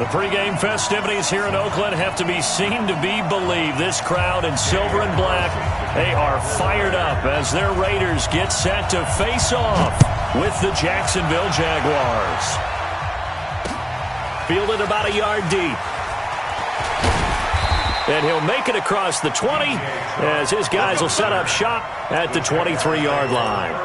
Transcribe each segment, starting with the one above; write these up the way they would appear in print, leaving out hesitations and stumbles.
The pregame festivities here in Oakland have to be seen to be believed. This crowd in silver and black, they are fired up as their Raiders get set to face off with the Jacksonville Jaguars. Fielded about a yard deep. And he'll make it across the 20 as his guys will set up shop at the 23-yard line.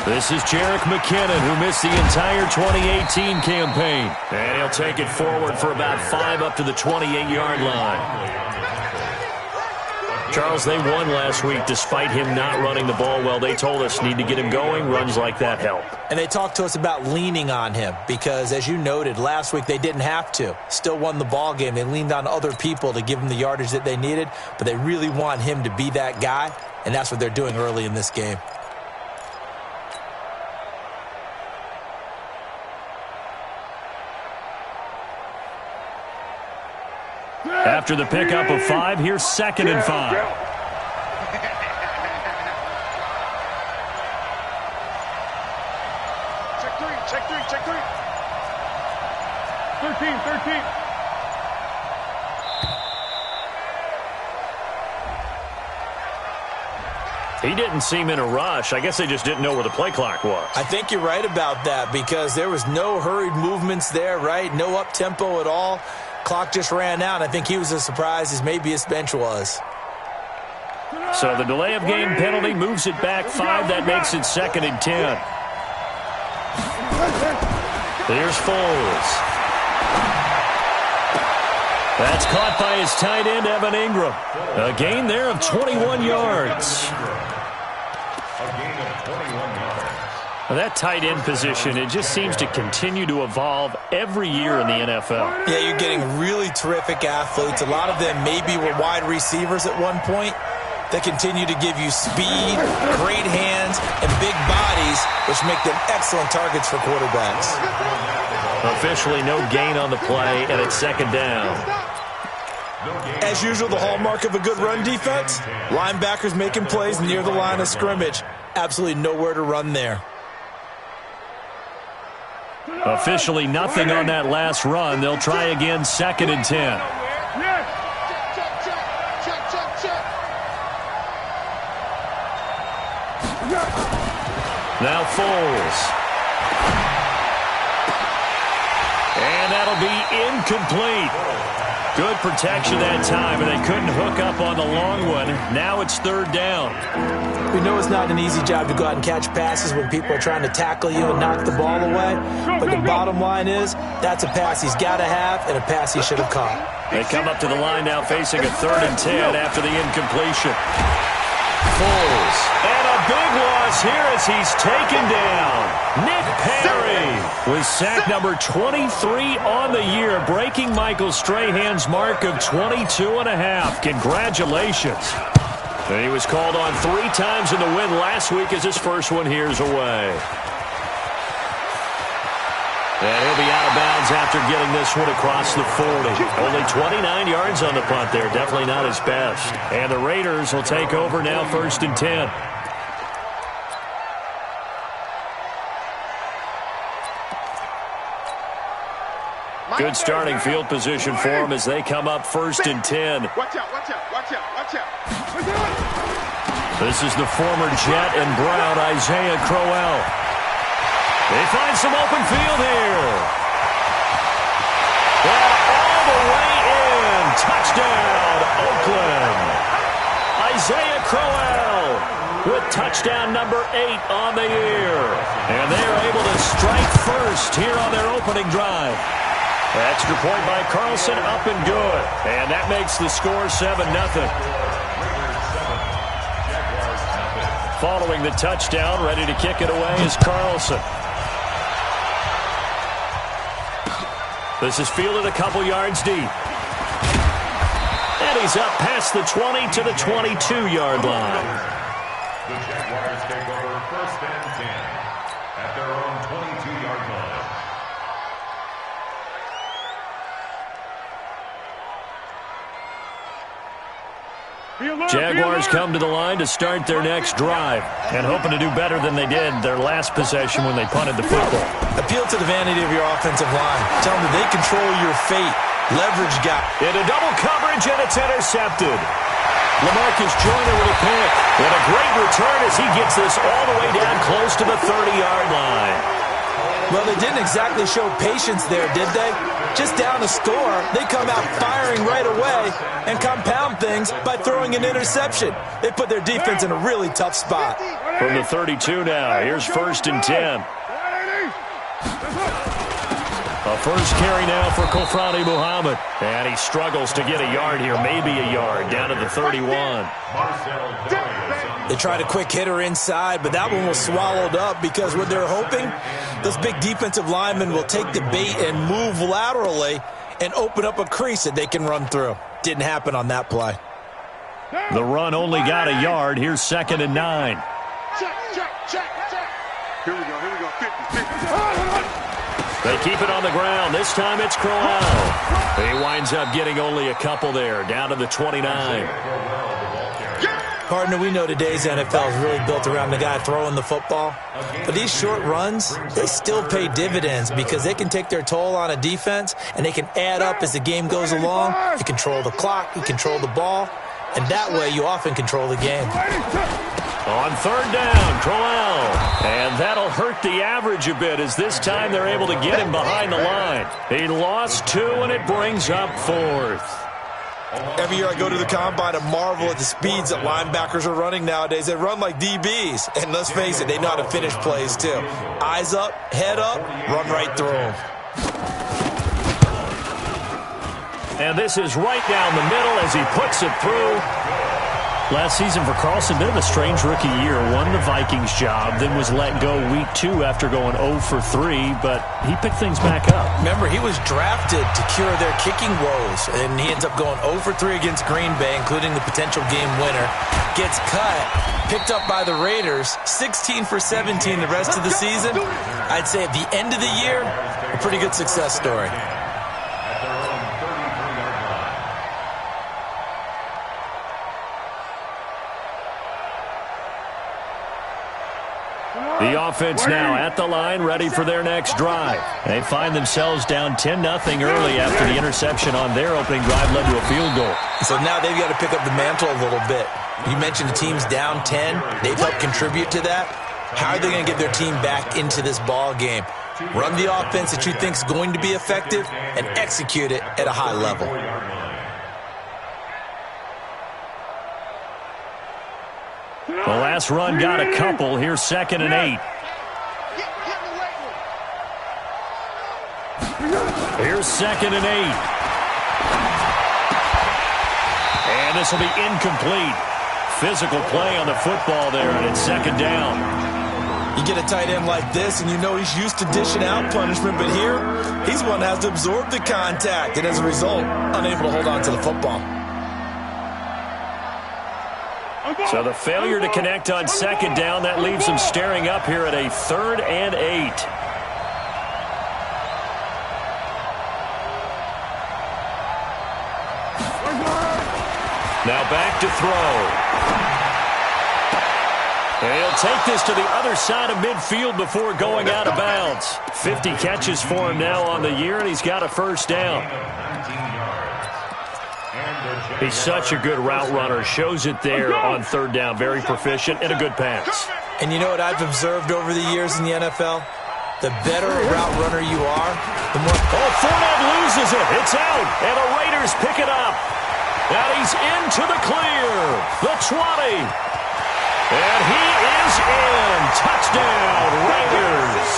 This is Jerick McKinnon, who missed the entire 2018 campaign. And he'll take it forward for about 5 up to the 28-yard line. Charles, they won last week despite him not running the ball well. They told us need to get him going. Runs like that help. And they talked to us about leaning on him because, as you noted, last week they didn't have to. Still won the ball game. They leaned on other people to give them the yardage that they needed, but they really want him to be that guy, and that's what they're doing early in this game. After the pickup of 5, here's 2nd and 5. Check three. 13. He didn't seem in a rush. I guess they just didn't know where the play clock was. I think you're right about that because there was no hurried movements there, right? No up-tempo at all. Clock just ran out. I think he was as surprised as maybe his bench was. So the delay of game penalty moves it back 5. That makes it 2nd and 10. Here's Foles. That's caught by his tight end, Evan Ingram. A gain there of 21 yards. That tight end position, it just seems to continue to evolve every year in the NFL. Yeah, you're getting really terrific athletes. A lot of them maybe were wide receivers at one point. They continue to give you speed, great hands, and big bodies, which make them excellent targets for quarterbacks. Officially no gain on the play, and it's 2nd down. As usual, the hallmark of a good run defense, linebackers making plays near the line of scrimmage. Absolutely nowhere to run there. Officially nothing on that last run. They'll try again, 2nd and 10. Now Foles. And that'll be incomplete. Good protection that time, and they couldn't hook up on the long one. Now it's 3rd down. We know it's not an easy job to go out and catch passes when people are trying to tackle you and knock the ball away. But the bottom line is, that's a pass he's got to have and a pass he should have caught. They come up to the line now facing a 3rd and 10 after the incompletion. Foles. And a big loss here as he's taken down. Nick Perry with sack number 23 on the year, breaking Michael Strahan's mark of 22.5. Congratulations. And he was called on 3 times in the win last week as his first one here's away. And he'll be out of bounds after getting this one across the 40. Only 29 yards on the punt there. Definitely not his best. And the Raiders will take over now, 1st and 10. Good starting field position for them as they come up 1st and 10. Watch out. This is the former Jet and Brown, Isaiah Crowell. They find some open field here. And all the way in. Touchdown, Oakland. Isaiah Crowell with touchdown number 8 on the year. And they are able to strike first here on their opening drive. Extra point by Carlson, up and good. And that makes the score 7-0. Following the touchdown, ready to kick it away is Carlson. This is fielded a couple yards deep. And he's up past the 20 to the 22-yard line. The Jaguars take over 1st and 10 at their own 22-yard line. Jaguars come to the line to start their next drive and hoping to do better than they did their last possession when they punted the football. Appeal to the vanity of your offensive line. Tell them that they control your fate. Leverage guy. Into double coverage, and it's intercepted. LaMarcus Joyner with a pick. And a great return as he gets this all the way down close to the 30-yard line. Well, they didn't exactly show patience there, did they? Just down a score, they come out firing right away and compound things by throwing an interception. They put their defense in a really tough spot. From the 32 now, here's 1st and 10. A first carry now for Kofrani Muhammad. And he struggles to get a yard here, maybe a yard, down to the 31. They tried a quick hitter inside, but that one was swallowed up because what they're hoping, those big defensive linemen will take the bait and move laterally and open up a crease that they can run through. Didn't happen on that play. The run only got a yard. Here's 2nd and 9. Check. Here we go. 50. They keep it on the ground. This time it's Crowell. He winds up getting only a couple there, down to the 29. Partner, we know today's NFL is really built around the guy throwing the football. But these short runs, they still pay dividends because they can take their toll on a defense and they can add up as the game goes along. You control the clock, you control the ball, and that way you often control the game. On 3rd down, Crowell. And that'll hurt the average a bit as this time they're able to get him behind the line. He lost 2, and it brings up 4th. Every year I go to the combine and marvel at the speeds that linebackers are running nowadays. They run like DBs. And let's face it, they know how to finish plays too. Eyes up, head up, run right through them. And this is right down the middle as he puts it through. Last season for Carlson, bit of a strange rookie year. Won the Vikings job, then was let go week 2 after going 0 for 3, but he picked things back up. Remember, he was drafted to cure their kicking woes, and he ends up going 0 for 3 against Green Bay, including the potential game winner. Gets cut, picked up by the Raiders, 16 for 17 the rest of the season. I'd say at the end of the year, a pretty good success story. The offense now at the line, ready for their next drive. They find themselves down 10-0 early after the interception on their opening drive led to a field goal. So now they've got to pick up the mantle a little bit. You mentioned the team's down 10. They've helped contribute to that. How are they going to get their team back into this ball game? Run the offense that you think is going to be effective and execute it at a high level. The last run got a couple. Here's 2nd and 8. Here's 2nd and 8. And this will be incomplete. Physical play on the football there, and it's 2nd down. You get a tight end like this, and you know he's used to dishing out punishment, but here, he's one that has to absorb the contact, and as a result, unable to hold on to the football. So the failure to connect on 2nd down, that leaves them staring up here at a 3rd and 8. Now back to throw. And he'll take this to the other side of midfield before going out of bounds. 50 catches for him now on the year, and he's got a 1st down. He's such a good route runner. Shows it there on 3rd down. Very proficient and a good pass. And you know what I've observed over the years in the NFL? The better a route runner you are, the more... Oh, Fournette loses it. It's out. And the Raiders pick it up. And he's into the clear. The 20. And he is in. Touchdown, Raiders.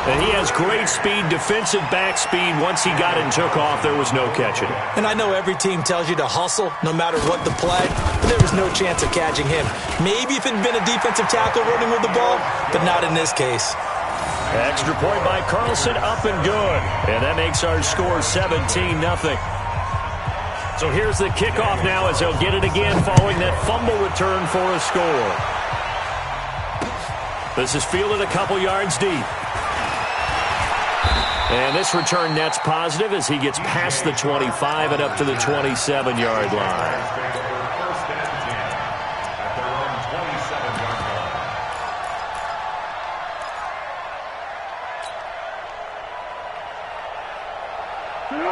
And he has great speed, defensive back speed. Once he got it and took off, there was no catching it. And I know every team tells you to hustle no matter what the play, but there was no chance of catching him. Maybe if it had been a defensive tackle running with the ball, but not in this case. Extra point by Carlson, up and good. And that makes our score 17-0. So here's the kickoff now as they'll get it again following that fumble return for a score. This is fielded a couple yards deep. And this return net's positive as he gets past the 25 and up to the 27-yard line.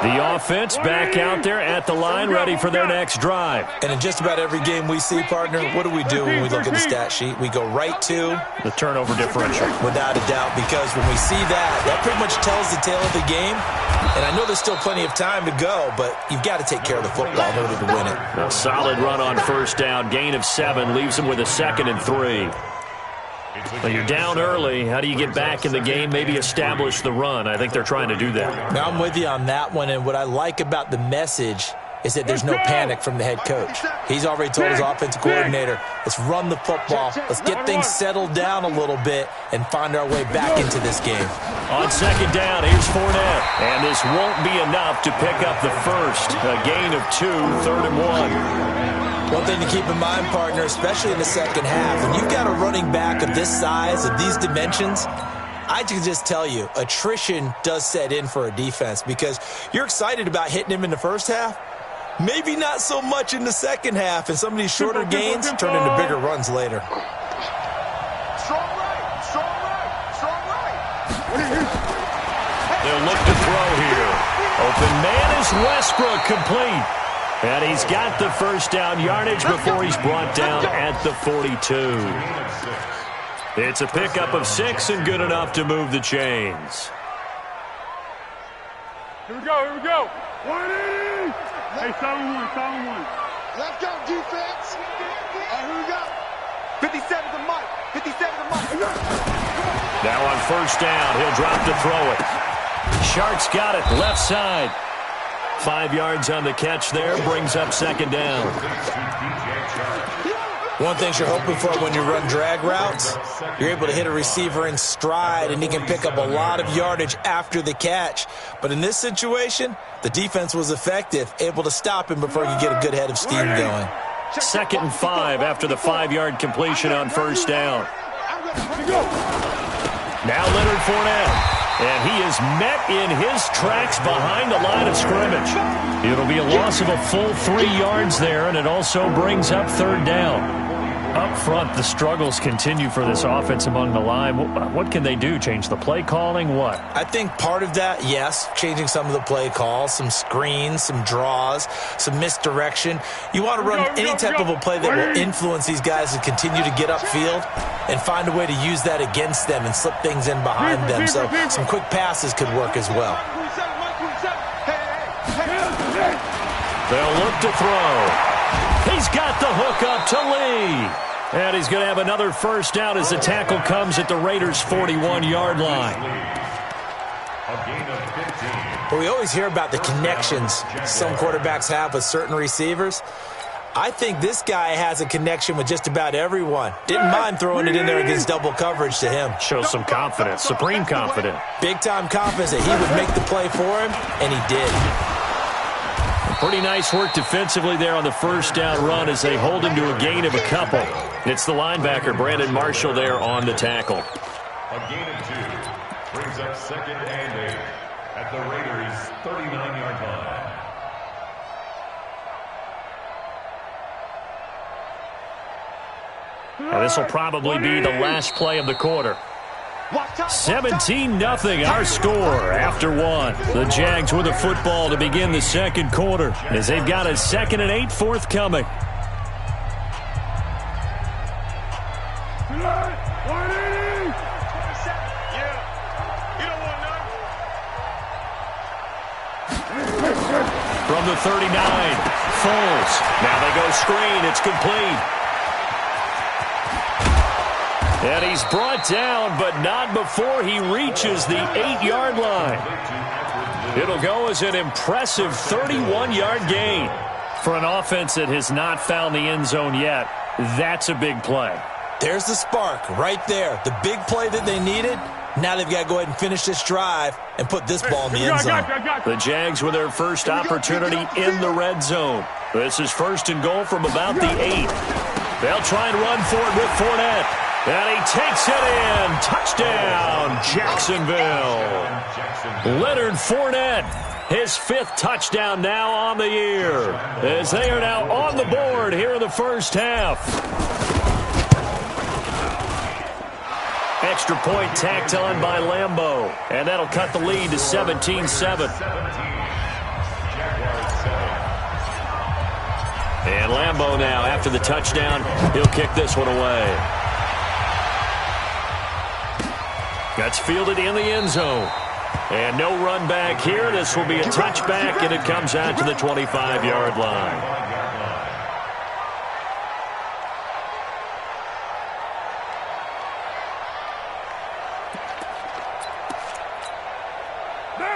The offense back out there at the line, ready for their next drive. And in just about every game we see, partner, what do we do when we look at the stat sheet? We go right to the turnover differential. Without a doubt, because when we see that pretty much tells the tale of the game. And I know there's still plenty of time to go, but you've got to take care of the football in order to win it. A solid run on first down, gain of 7, leaves them with a 2nd and 3. Well, you're down early. How do you get back in the game, maybe establish the run? I think they're trying to do that. Now, I'm with you on that one, and what I like about the message is that there's no panic from the head coach. He's already told his offensive coordinator, let's run the football, let's get things settled down a little bit and find our way back into this game. On second down, here's Fournette. And this won't be enough to pick up the first. A gain of 2, 3rd and 1. One thing to keep in mind, partner, especially in the second half, when you've got a running back of this size, of these dimensions, I can just tell you, attrition does set in for a defense because you're excited about hitting him in the first half, maybe not so much in the second half, and some of these shorter gains turn into bigger runs later. Strong right, strong right, strong right. They'll look to throw here. Open man is Westbrook, complete. And he's got the first down yardage before he's brought down at the 42. It's a pickup of 6 and good enough to move the chains. Here we go, here we go. 180. Hey, 7-1, 7-1. Let's go, defense. Here we go. 57 to Mike, 57 to Mike. Now on first down, he'll drop to throw it. Shark's got it, left side. 5 yards on the catch there, brings up second down. One thing you're hoping for when you run drag routes, you're able to hit a receiver in stride, and he can pick up a lot of yardage after the catch. But in this situation, the defense was effective, able to stop him before he could get a good head of steam going. 2nd and 5 after the 5-yard completion on first down. Now Leonard Fournette. And he is met in his tracks behind the line of scrimmage. It'll be a loss of a full 3 yards there, and it also brings up 3rd down. Up front, the struggles continue for this offense among the line. What can they do? Change the play calling? What? I think part of that, yes, changing some of the play calls, some screens, some draws, some misdirection. You want to run any type of a play that will influence these guys to continue to get upfield and find a way to use that against them and slip things in behind them. So some quick passes could work as well. They'll look to throw. He's got the hook up to Lee. And he's going to have another first down as the tackle comes at the Raiders' 41-yard line. But we always hear about the connections some quarterbacks have with certain receivers. I think this guy has a connection with just about everyone. Didn't mind throwing it in there against double coverage to him. Shows some confidence, supreme confidence. Big-time confidence that he would make the play for him, and he did. Pretty nice work defensively there on the first down run as they hold him to a gain of a couple. It's the linebacker, Brandon Marshall, there on the tackle. A gain of 2 brings up 2nd and 8 at the Raiders' 39-yard line. Now this will probably be the last play of the quarter. 17-0 our score after 1. The Jags with a football to begin the second quarter as they've got a 2nd and 8 forthcoming. From the 39, Foles. Now they go screen. It's complete. And he's brought down, but not before he reaches the 8-yard line. It'll go as an impressive 31-yard gain. For an offense that has not found the end zone yet, that's a big play. There's the spark right there. The big play that they needed. Now they've got to go ahead and finish this drive and put this ball in the end zone. The Jags with their first opportunity in the red zone. This is first and goal from about the 8. They'll try and run for it with Fournette. And he takes it in. Touchdown, Jacksonville. Leonard Fournette, his 5th touchdown now on the year, as they are now on the board here in the first half. Extra point tacked on by Lambeau, and that'll cut the lead to 17-7. And Lambeau now, after the touchdown, he'll kick this one away. That's fielded in the end zone. And no run back here. This will be a touchback, and it comes out to the 25-yard line.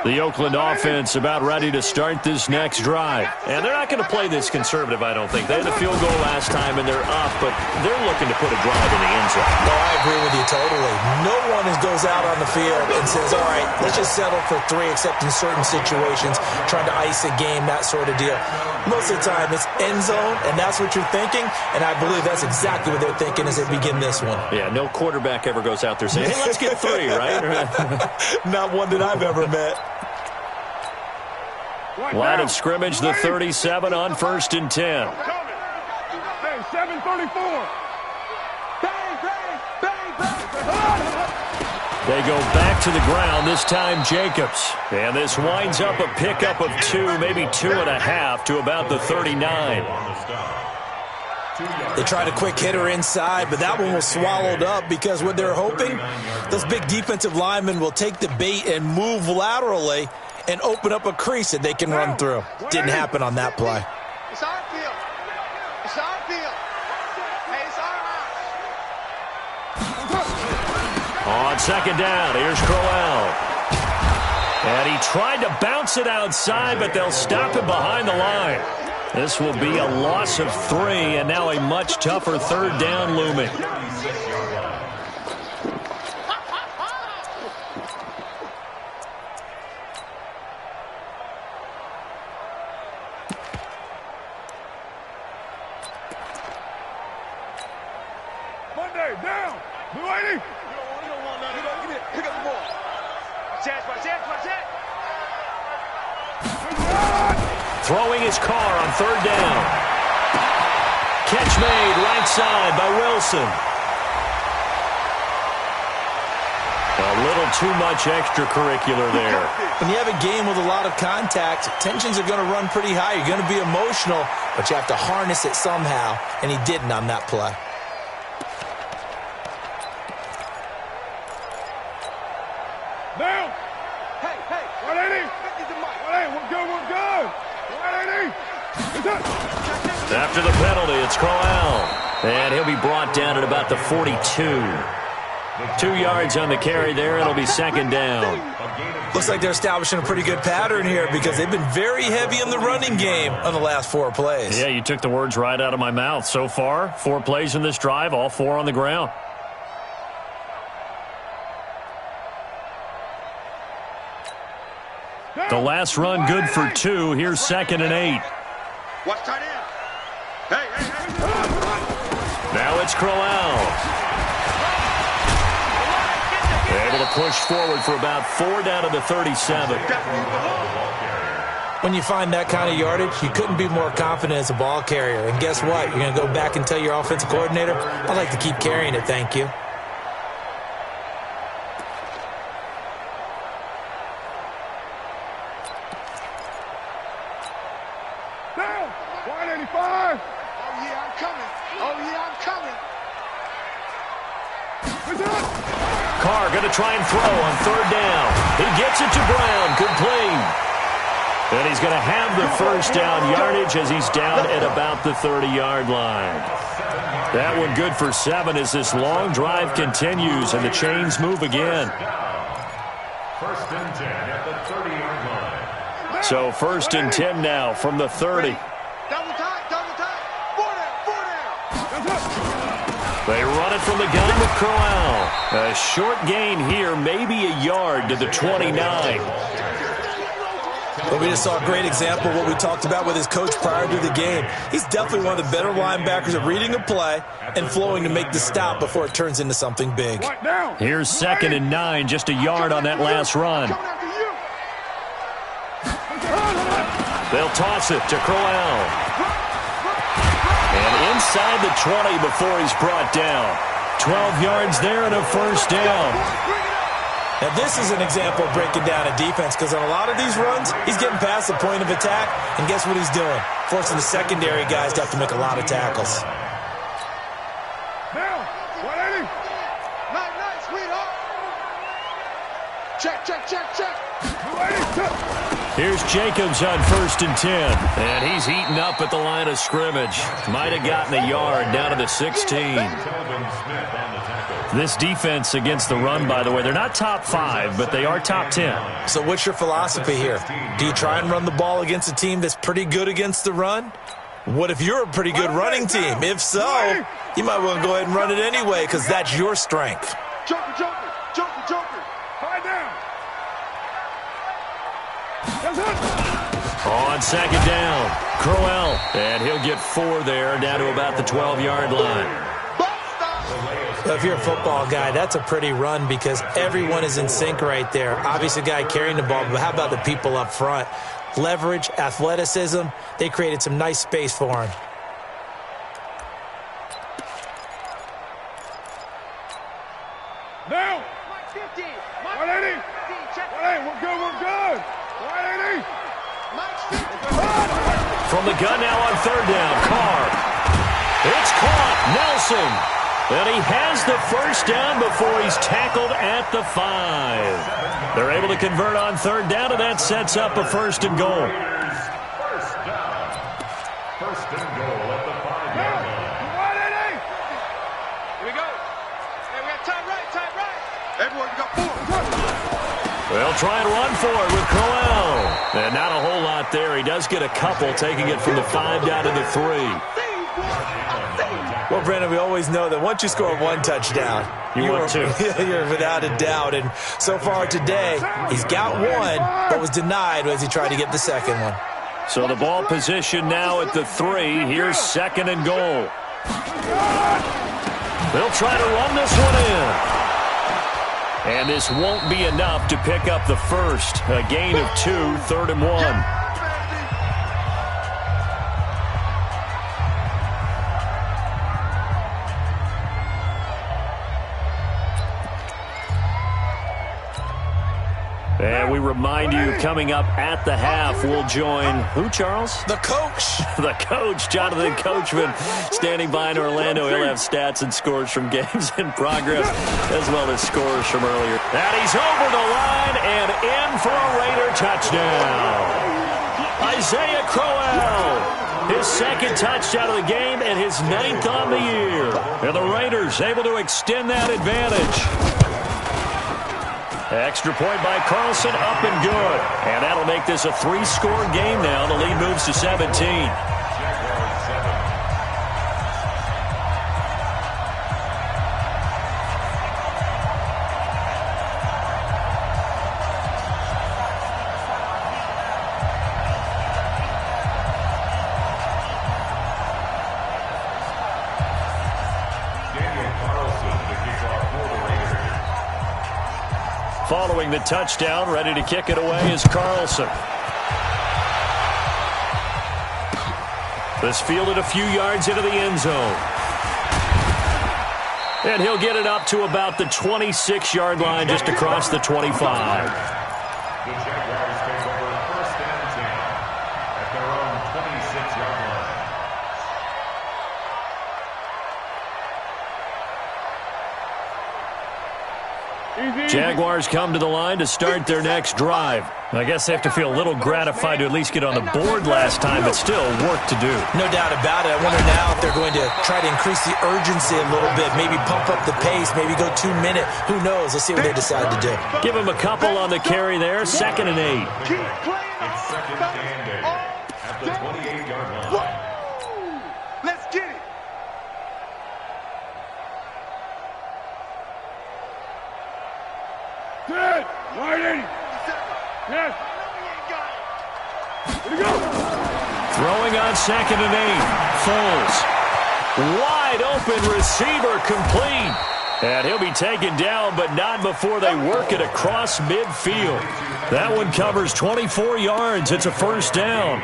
The Oakland offense about ready to start this next drive. And they're not going to play this conservative, I don't think. They had a field goal last time, and they're up, but they're looking to put a drive in the end zone. No, I agree with you totally. No one goes out on the field and says, all right, let's just settle for 3, except in certain situations, trying to ice a game, that sort of deal. Most of the time, it's end zone, and that's what you're thinking, and I believe that's exactly what they're thinking as they begin this one. Yeah, no quarterback ever goes out there saying, hey, let's get 3, right? Not one that I've ever met. Line of scrimmage, the 37 on 1st and 10. Hey, 734. They go back to the ground, this time Jacobs. And this winds up a pickup of 2, maybe 2.5 to about the 39. They tried a quick hitter inside, but that one was swallowed up because what they're hoping, those big defensive linemen will take the bait and move laterally and open up a crease that they can run through. Didn't happen on that play. It's our field. It's our field. Hey, it's our house. On 2nd down, here's Crowell. And he tried to bounce it outside, but they'll stop him behind the line. This will be a loss of 3, and now a much tougher 3rd down looming. Down. Blue 80. You don't want nothing. Pick up the ball. Throwing his car on 3rd down. Catch made right side by Wilson. A little too much extracurricular there. When you have a game with a lot of contact, tensions are going to run pretty high. You're going to be emotional, but you have to harness it somehow, and he didn't on that play. Down. Hey, 180. We're good. 180. After the penalty, it's Crowell. And he'll be brought down at about the 42. 2 yards on the carry there. It'll be 2nd down. Looks like they're establishing a pretty good pattern here because they've been very heavy in the running game on the last 4 plays. Yeah, you took the words right out of my mouth. So far, 4 plays in this drive, all 4 on the ground. The last run good for 2. Here's 2nd and 8. Watch tight end. Hey. Now it's Crowell. Able to push forward for about 4 down to the 37. When you find that kind of yardage, you couldn't be more confident as a ball carrier. And guess what? You're going to go back and tell your offensive coordinator, I'd like to keep carrying it, thank you. Down. 185. Oh, yeah, I'm coming. Carr going to try and throw on 3rd down. He gets it to Brown. Complete. And he's going to have the first down yardage as he's down at about the 30-yard line. That one good for 7 as this long drive continues and the chains move again. First and 10 at the 30-yard line. So first and 10 now from the 30. Double time, double time. 4 down. They run it from the gun with Crowell. A short gain here, maybe a yard to the 29. But we just saw a great example of what we talked about with his coach prior to the game. He's definitely one of the better linebackers at reading a play and flowing to make the stop before it turns into something big. Here's 2nd and 9, just a yard on that last run. They'll toss it to Crowell. And inside the 20 before he's brought down. 12 yards there and a first down. Now, this is an example of breaking down a defense because on a lot of these runs, he's getting past the point of attack, and guess what he's doing? Forcing the secondary guys to have to make a lot of tackles. Now, 180. Nice, sweetheart. Check. 280. Here's Jacobs on 1st and 10. And he's heating up at the line of scrimmage. Might have gotten a yard down to the 16. This defense against the run, by the way, they're not top 5, but they are top 10. So what's your philosophy here? Do you try and run the ball against a team that's pretty good against the run? What if you're a pretty good running team? If so, you might want to go ahead and run it anyway because that's your strength. Joker. 5 down. On 2nd down, Crowell. And he'll get 4 there, down to about the 12-yard line. If you're a football guy, that's a pretty run because everyone is in sync right there. Obviously, the guy carrying the ball, but how about the people up front? Leverage, athleticism, they created some nice space for him. Now, 180. 180, we're good. 180. From the gun now on 3rd down, Carr. It's caught, Nelson. And he has the first down before he's tackled at the 5. They're able to convert on 3rd down, and that sets up a 1st and goal. First and goal at the 5-yard line. 180. Here we go. Hey, we got time right. Everyone, we got 4. They'll try and run for it with Crowell. And not a whole lot there. He does get a couple, taking it from the 5 down to the 3. Well, Brandon, we always know that once you score 1 touchdown, you're without a doubt. And so far today, he's got 1, but was denied as he tried to get the 2nd one. So the ball position now at the 3. Here's 2nd and goal. They'll try to run this one in. And this won't be enough to pick up the first. A gain of 2, 3rd and 1. And we remind you, coming up at the half, we'll join who, Charles? The coach. The coach, Jonathan Coachman, standing by in Orlando. He'll have stats and scores from games in progress, as well as scores from earlier. And he's over the line and in for a Raider touchdown. Isaiah Crowell, his 2nd touchdown of the game and his 9th on the year. And the Raiders able to extend that advantage. Extra point by Carlson, up and good. And that'll make this a 3-score game now. The lead moves to 17. Following the touchdown, ready to kick it away is Carlson. This fielded a few yards into the end zone. And he'll get it up to about the 26-yard line, just across the 25. The Jaguars take over 1st and 10 at their own 26-yard line. Jaguars come to the line to start their next drive. I guess they have to feel a little gratified to at least get on the board last time, but still work to do. No doubt about it. I wonder now if they're going to try to increase the urgency a little bit, maybe pump up the pace, maybe go 2-minute. Who knows? Let's see what they decide to do. Give them a couple on the carry there. 2nd and 8. It's 2nd and 8 at the 28-yard line. Let's get it. Good. Wide 80. Yes. Here we go. Throwing on 2nd and 8. Foles. Wide open receiver complete. And he'll be taken down, but not before they work it across midfield. That one covers 24 yards. It's a 1st down.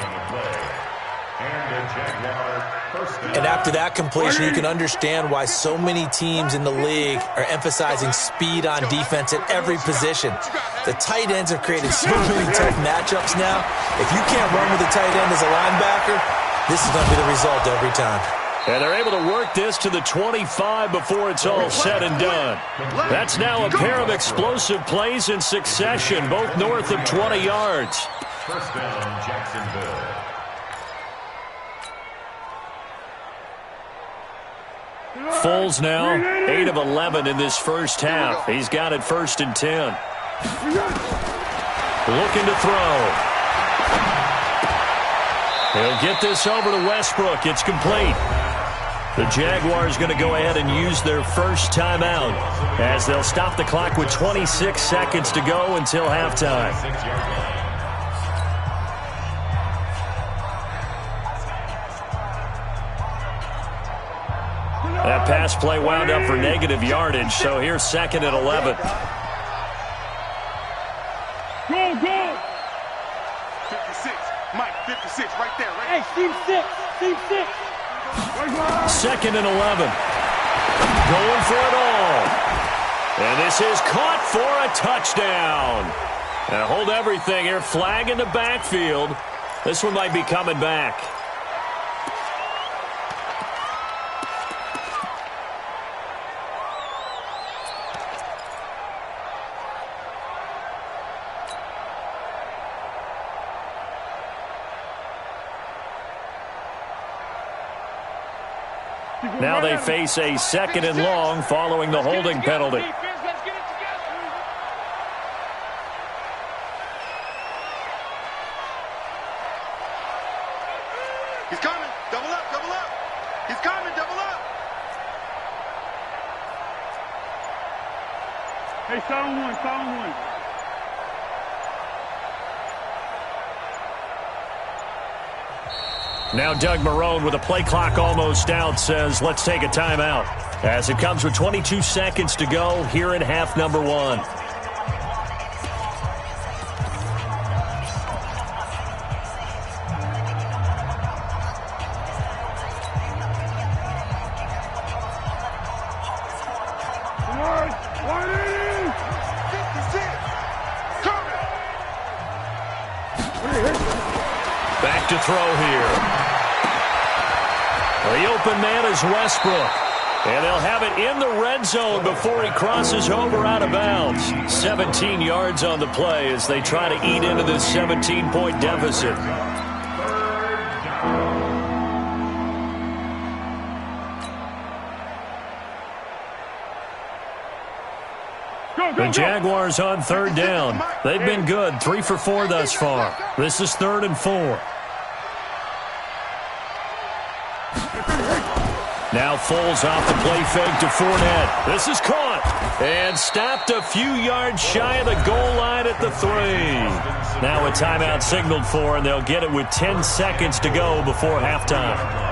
And after that completion, you can understand why so many teams in the league are emphasizing speed on defense at every position. The tight ends have created so many tough matchups now. If you can't run with a tight end as a linebacker, this is going to be the result every time. And they're able to work this to the 25 before it's all said and done. That's now a pair of explosive plays in succession, both north of 20 yards. 1st down, Jacksonville. Foles now 8 of 11 in this 1st half. He's got it 1st and 10. Looking to throw. He'll get this over to Westbrook. It's complete. The Jaguars going to go ahead and use their 1st timeout as they'll stop the clock with 26 seconds to go until halftime. That pass play wound up for negative yardage, so here's 2nd and 11. Go, go. 56. Mike, 56, right there. Right. Hey, team 6. Team 6. 2nd and 11. Going for it all. And this is caught for a touchdown. Now hold everything here. Flag in the backfield. This one might be coming back. Now they face a 2nd and long following the holding penalty. He's coming. Double up, double up. He's coming, double up. Hey, sound one, sound one. Now Doug Marrone, with a play clock almost out, says let's take a timeout. As it comes with 22 seconds to go here in half number 1. Back to throw here. The open man is Westbrook. And they'll have it in the red zone before he crosses over out of bounds. 17 yards on the play as they try to eat into this 17-point deficit. The Jaguars on 3rd down. They've been good, 3 for 4 thus far. This is 3rd and 4. Now Foles off the play fake to Fournette. This is caught and stopped a few yards shy of the goal line at the 3. Now a timeout signaled for, and they'll get it with 10 seconds to go before halftime.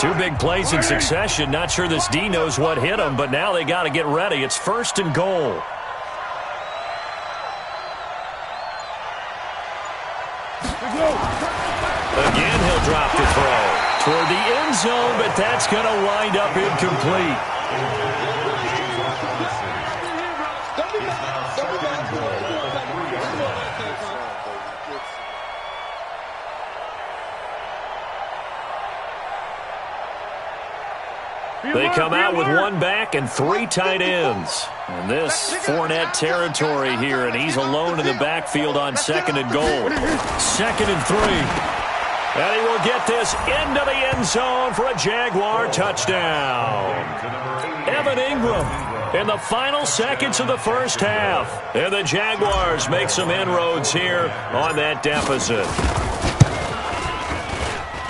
Two big plays in succession. Not sure this D knows what hit him, but now they got to get ready. It's 1st and goal. Again, he'll drop the throw toward the end zone, but that's going to wind up incomplete. They come out with one back and three tight ends. And this Fournette territory here, and he's alone in the backfield on 2nd and goal. 2nd and 3. And he will get this into the end zone for a Jaguar touchdown. Evan Ingram in the final seconds of the first half. And the Jaguars make some inroads here on that deficit.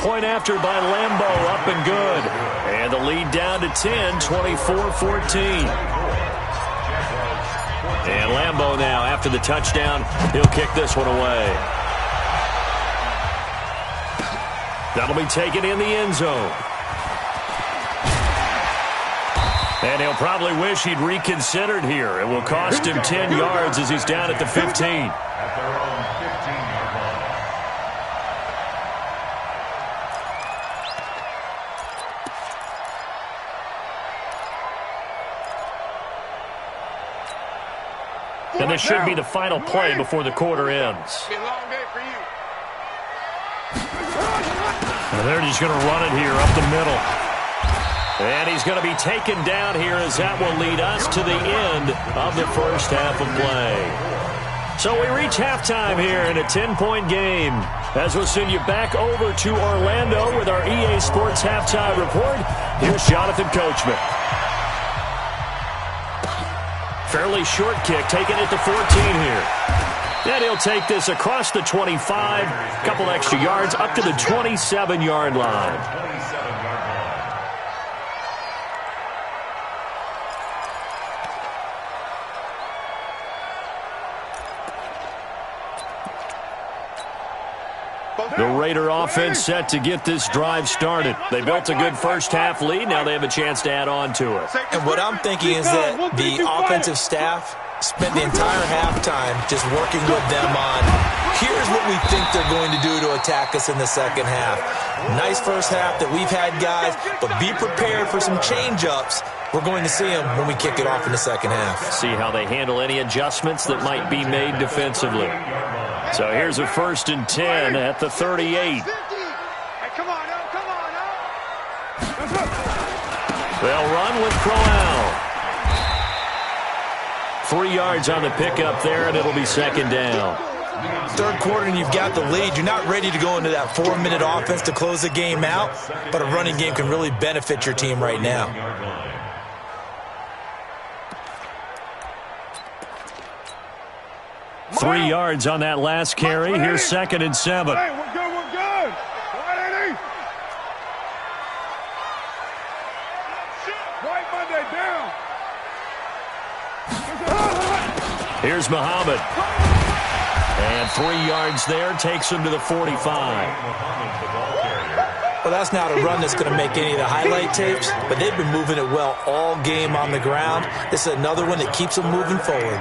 Point after by Lambeau, up and good. And the lead down to 10, 24-14. And Lambeau now, after the touchdown, he'll kick this one away. That'll be taken in the end zone. And he'll probably wish he'd reconsidered here. It will cost him 10 yards as he's down at the 15. And this should be the final play before the quarter ends. And they're just going to run it here up the middle. And he's going to be taken down here as that will lead us to the end of the first half of play. So we reach halftime here in a 10-point game. As we'll send you back over to Orlando with our EA Sports Halftime Report, here's Jonathan Coachman. Fairly short kick, taken at the 14 here. And he'll take this across the 25, a couple extra yards, up to the 27-yard line. The Raider offense set to get this drive started. They built a good first-half lead. Now they have a chance to add on to it. And what I'm thinking is that the offensive staff spent the entire halftime just working with them on, here's what we think they're going to do to attack us in the second half. Nice first half that we've had, guys, but be prepared for some change-ups. We're going to see them when we kick it off in the second half. See how they handle any adjustments that might be made defensively. So here's a 1st and 10 at the 38. Hey, come on now, come on now. They'll run with Crowell. 3 yards on the pickup there, and it'll be 2nd down. Third quarter, and you've got the lead. You're not ready to go into that 4-minute offense to close the game out, but a running game can really benefit your team right now. 3 yards on that last carry. Here's 2nd and 7. Hey, we're good, we're good. 180. White Monday down. Here's Muhammad. And 3 yards there takes him to the 45. Well, that's not a run that's going to make any of the highlight tapes, but they've been moving it well all game on the ground. This is another one that keeps them moving forward.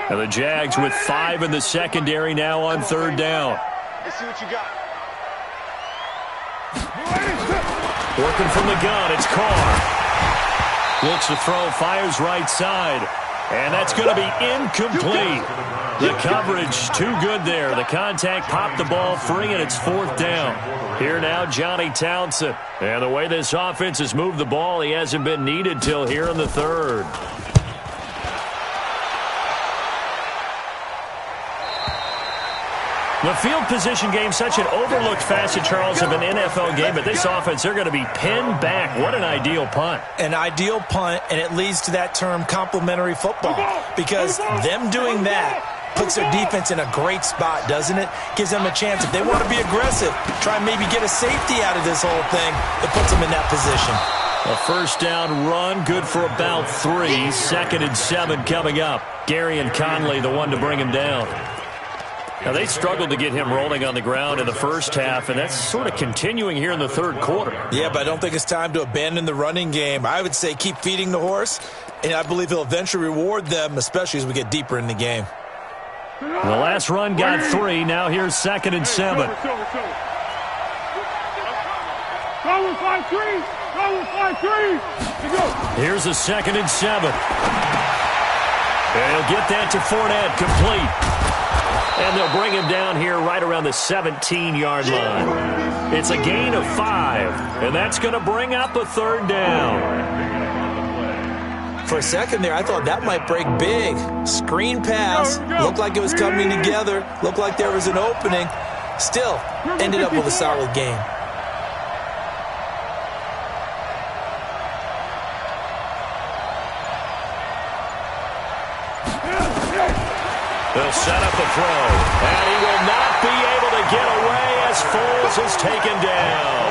And the Jags with 5 in the secondary now on 3rd down. Let's see what you got. Working from the gun, it's Carr. Looks to throw, fires right side. And that's going to be incomplete. The coverage too good there. The contact popped the ball free, and it's 4th down. Here now, Johnny Townsend. And the way this offense has moved the ball, he hasn't been needed till here in the 3rd. The field position game, such an overlooked facet, Charles, of an NFL game. But this offense, they're going to be pinned back. What an ideal punt. An ideal punt, and it leads to that term complementary football. Because them doing that puts their defense in a great spot, doesn't it? Gives them a chance. If they want to be aggressive, try and maybe get a safety out of this whole thing, it puts them in that position. A 1st down run, good for about 3. 2nd and 7 coming up. Gary and Conley, the one to bring him down. Now, they struggled to get him rolling on the ground in the first half, and that's sort of continuing here in the third quarter. Yeah, but I don't think it's time to abandon the running game. I would say keep feeding the horse, and I believe he'll eventually reward them, especially as we get deeper in the game. The last run got 3. Now here's 2nd and 7. Go with 5-3. Go with 5-3. Here's a 2nd and 7. And he'll get that to Fournette, complete. And they'll bring him down here right around the 17-yard line. It's a gain of 5, and that's going to bring up a 3rd down. For a second there, I thought that might break big. Screen pass. Looked like it was coming together. Looked like there was an opening. Still, ended up with a solid game. They'll set up the throw, and he will not be able to get away as Foles is taken down.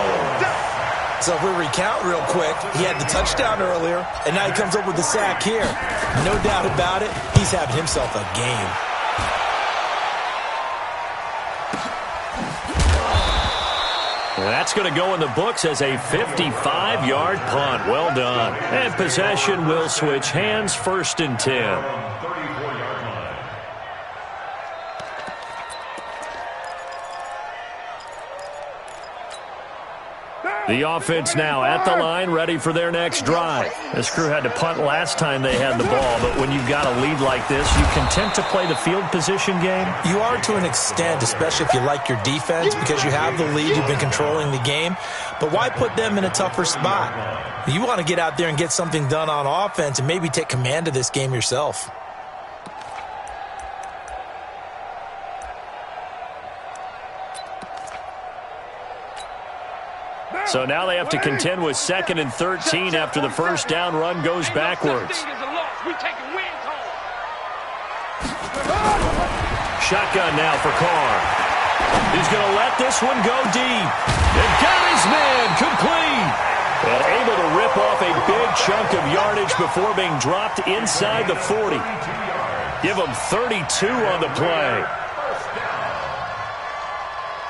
So if we recount real quick, he had the touchdown earlier, and now he comes up with the sack here. No doubt about it, he's having himself a game. That's going to go in the books as a 55-yard punt. Well done. And possession will switch hands, 1st and 10. The offense now at the line, ready for their next drive. This crew had to punt last time they had the ball, but when you've got a lead like this, you content to play the field position game? You are to an extent, especially if you like your defense, because you have the lead, you've been controlling the game. But why put them in a tougher spot? You want to get out there and get something done on offense and maybe take command of this game yourself. So now they have to contend with 2nd and 13 after the first down run goes backwards. Shotgun now for Carr. He's going to let this one go deep. And got his man complete. And able to rip off a big chunk of yardage before being dropped inside the 40. Give him 32 on the play.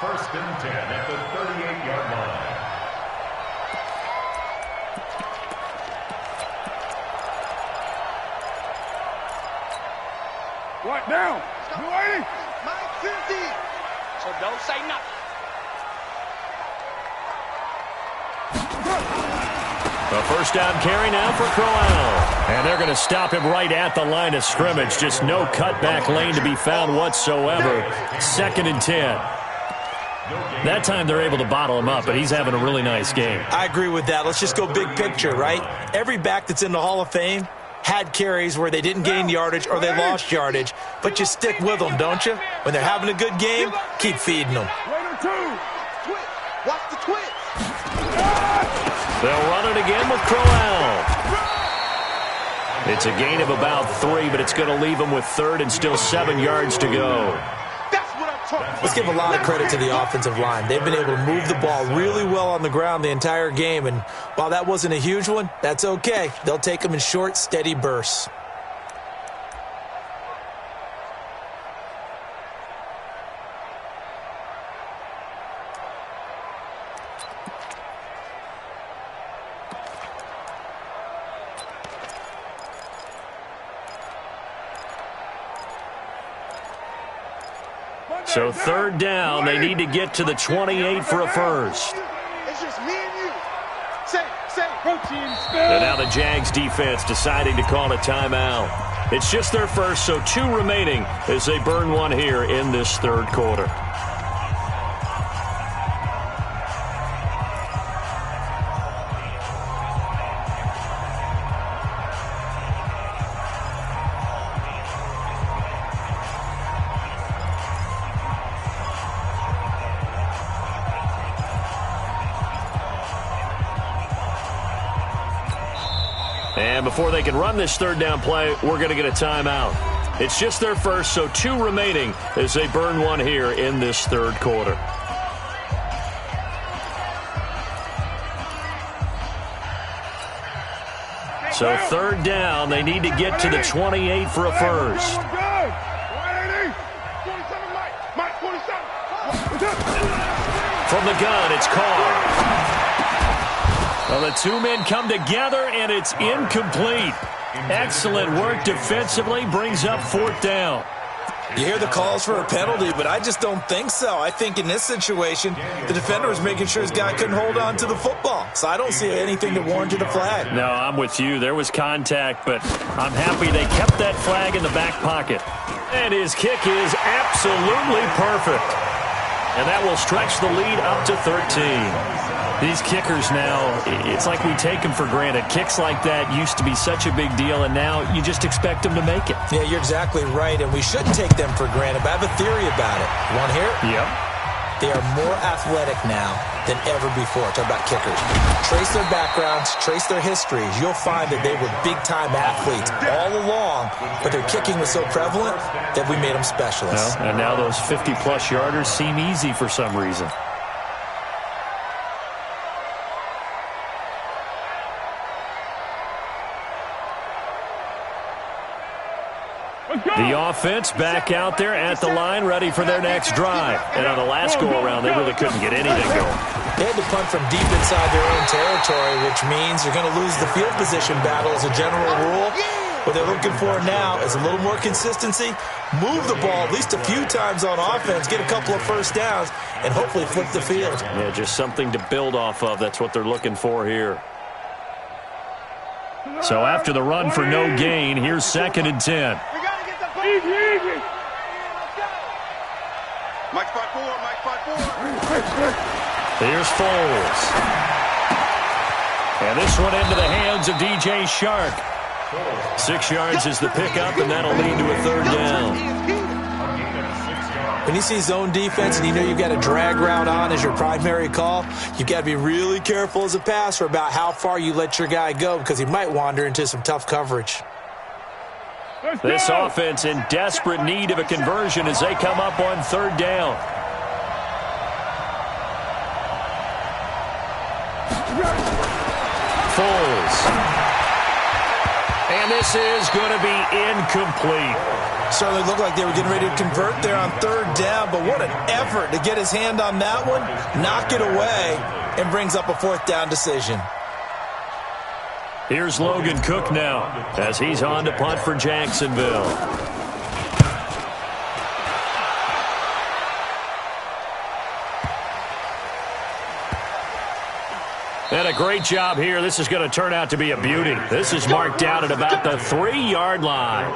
First and 10 at the 38-yard line. What now? 280. Mike 50. So don't say nothing. A first down carry now for Crowell. And they're going to stop him right at the line of scrimmage. Just no cutback lane to be found whatsoever. 2nd and 10. That time they're able to bottle him up, but he's having a really nice game. I agree with that. Let's just go big picture, right? Every back that's in the Hall of Fame had carries where they didn't gain yardage or they lost yardage, but you stick with them, don't you? When they're having a good game, keep feeding them. Watch the twitch. They'll run it again with Crowell. It's a gain of about 3, but it's going to leave them with 3rd and still 7 yards to go. Let's give a lot of credit to the offensive line. They've been able to move the ball really well on the ground the entire game, and while that wasn't a huge one, that's okay. They'll take them in short, steady bursts. So 3rd down, they need to get to the 28 for a first. It's just me and you. Say, And now the Jags defense deciding to call a timeout. It's just their first, so 2 remaining as they burn one here in this 3rd quarter. And before they can run this 3rd down play, we're going to get a timeout. It's just their first, so 2 remaining as they burn one here in this 3rd quarter. So 3rd down, they need to get to the 28 for a first. the gun, it's Carr. Well, the two men come together, and it's incomplete. Excellent work defensively, brings up fourth down. You hear the calls for a penalty, but I just don't think so. I think in this situation, the defender was making sure his guy couldn't hold on to the football. So I don't see anything that warranted a flag. No, I'm with you. There was contact, but I'm happy they kept that flag in the back pocket. And his kick is absolutely perfect. And that will stretch the lead up to 13. These kickers now, it's like we take them for granted. Kicks like that used to be such a big deal, and now you just expect them to make it. Yeah, you're exactly right, and we shouldn't take them for granted, but I have a theory about it. You want to hear it? Yep. They are more athletic now than ever before. Talk about kickers. Trace their backgrounds, trace their histories. You'll find that they were big-time athletes all along, but their kicking was so prevalent that we made them specialists. Well, and now those 50-plus yarders seem easy for some reason. The offense back out there at the line, ready for their next drive. And on the last go-around, they really couldn't get anything going. They had to punt from deep inside their own territory, which means you're going to lose the field position battle as a general rule. What they're looking for now is a little more consistency, move the ball at least a few times on offense, get a couple of first downs, and hopefully flip the field. Yeah, just something to build off of. That's what they're looking for here. So after the run for no gain, here's 2nd and 10. Easy. Mike 5-4, Mike 5-4. Here's Foles. And this one into the hands of DJ Shark. 6 yards is the pickup, and that'll lead to a 3rd down. When you see zone defense and you know you've got a drag route on as your primary call, you've got to be really careful as a passer about how far you let your guy go because he might wander into some tough coverage. This offense in desperate need of a conversion as they come up on 3rd down. Foles. And this is going to be incomplete. Certainly looked like they were getting ready to convert there on 3rd down, but what an effort to get his hand on that one, knock it away, and brings up a 4th down decision. Here's Logan Cook now as he's on to punt for Jacksonville. And a great job here. This is going to turn out to be a beauty. This is marked out at about the 3-yard line.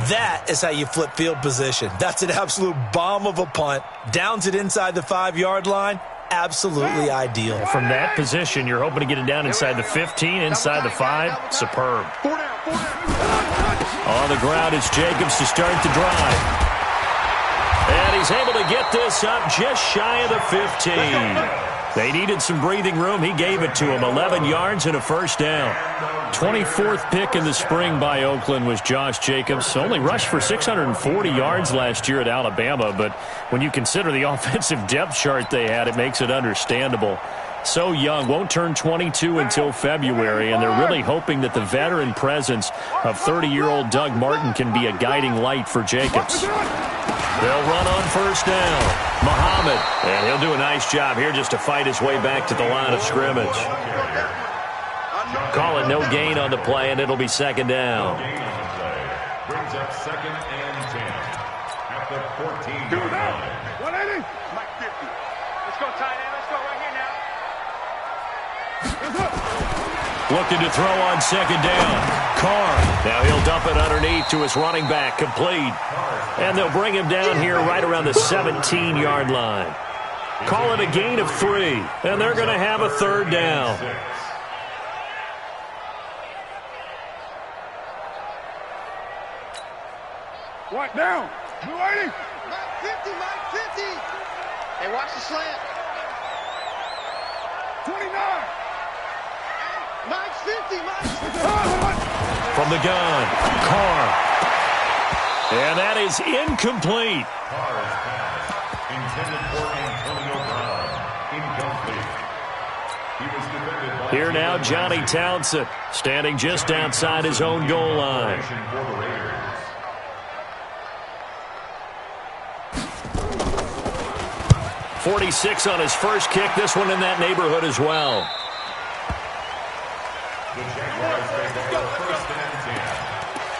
That is how you flip field position. That's an absolute bomb of a punt. Downs it inside the 5-yard line. Absolutely ideal. From that position, you're hoping to get it down inside the 15, inside the 5. Superb. On the ground, it's Jacobs to start the drive. And he's able to get this up just shy of the 15. They needed some breathing room. He gave it to him. 11 yards and a 1st down. 24th pick in the spring by Oakland was Josh Jacobs. Only rushed for 640 yards last year at Alabama, but when you consider the offensive depth chart they had, it makes it understandable. So young, won't turn 22 until February, and they're really hoping that the veteran presence of 30-year-old Doug Martin can be a guiding light for Jacobs. They'll run on 1st down. Muhammad, and he'll do a nice job here just to fight his way back to the line of scrimmage. Call it no gain on the play, and it'll be 2nd down. Brings up 2nd and 10 at the 14-yard line. 180. Mike 50. Let's go tight end. Let's go right here now. Looking to throw on 2nd down. Carr. Now he'll dump it underneath to his running back. Complete. And they'll bring him down here right around the 17-yard line. Call it a gain of 3. And they're going to have a 3rd down. What down? 280. Mike 50, Mike 50. Hey, watch the slant. 29. Mike 50, Mike. From the gun, Carr. And that is incomplete. Carr's pass intended for Antonio Brown. Incomplete. He was defended by Here now, Johnny Townsend, standing just outside his own goal line. for the Raiders. 46 on his first kick. This one in that neighborhood as well. The Jaguars take over first and 10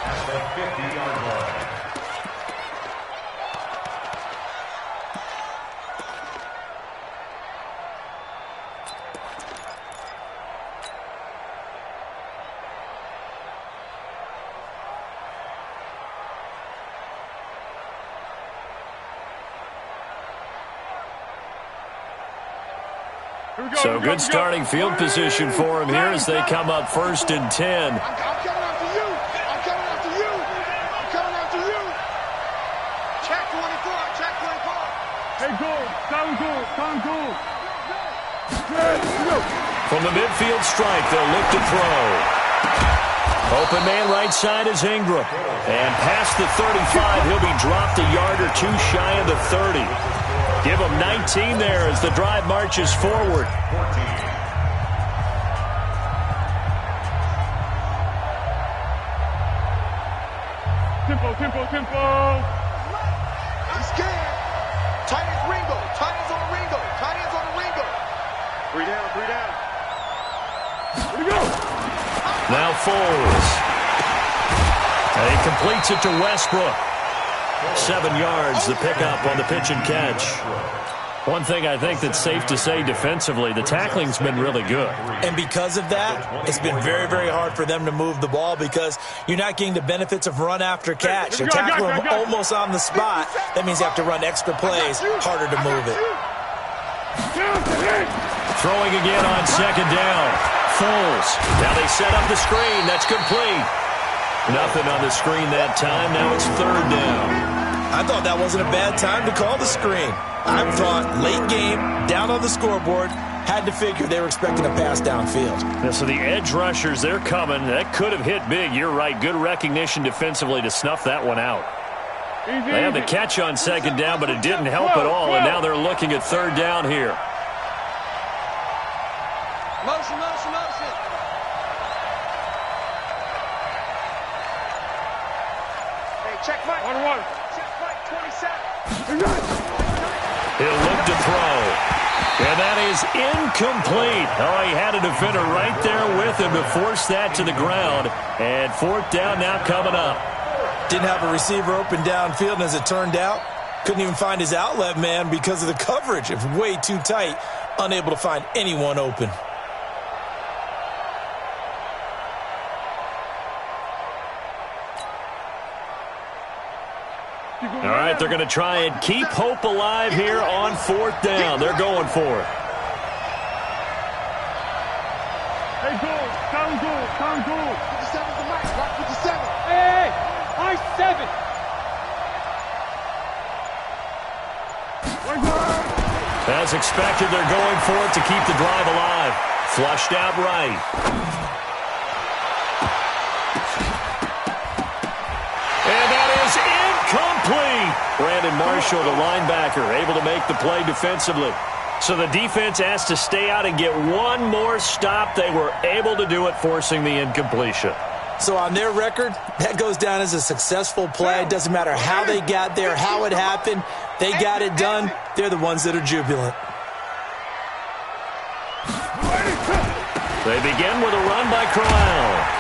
at the 50-yard line. So good starting field position for him here as they come up first and 10. I'm coming after you. I'm coming after you. I'm coming after you. Check 24. Check 24. Hey, go. Sound go. Sound go. From the midfield strike, they'll look to throw. Open man right side is Ingram. And past the 35, he'll be dropped a yard or two shy of the 30. Give him 19 there as the drive marches forward. Tempo. He's scared. Tight ends Ringo. Tight ends on Ringo. Tight ends on Ringo. 3 down. 3 down. Here we go. Now Foles. And he completes it to Westbrook. 7 yards, the pickup on the pitch and catch. One thing I think that's safe to say defensively, the tackling's been really good. And because of that, it's been very, very hard for them to move the ball because you're not getting the benefits of run after catch. You're tackling them almost on the spot. That means you have to run extra plays, harder to move it. Throwing again on second down. Foles. Now they set up the screen. That's complete. Nothing on the screen that time. Now it's third down. I thought that wasn't a bad time to call the screen. I thought late game, down on the scoreboard, had to figure they were expecting a pass downfield. Yeah, so the edge rushers, they're coming. That could have hit big. You're right. Good recognition defensively to snuff that one out. They had the catch on second down, but it didn't help at all, and now they're looking at third down here. Motion. Hey, check Mike. 1-1. Check Mike, 27. He'll look to throw. And that is incomplete. Oh, he had a defender right there with him to force that to the ground. And fourth down now coming up. Didn't have a receiver open downfield, and as it turned out, couldn't even find his outlet man because of the coverage. It was way too tight, unable to find anyone open. All right, they're going to try and keep hope alive here on fourth down. They're going for it. Hey, go. Sound go. 57's the Mike. Right, 57. Hey, I-7. As expected, they're going for it to keep the drive alive. Flushed out right. And that is incomplete. Brandon Marshall, the linebacker, able to make the play defensively. So the defense has to stay out and get one more stop. They were able to do it, forcing the incompletion. So on their record, that goes down as a successful play. It doesn't matter how they got there, how it happened. They got it done. They're the ones that are jubilant. They begin with a run by Corral.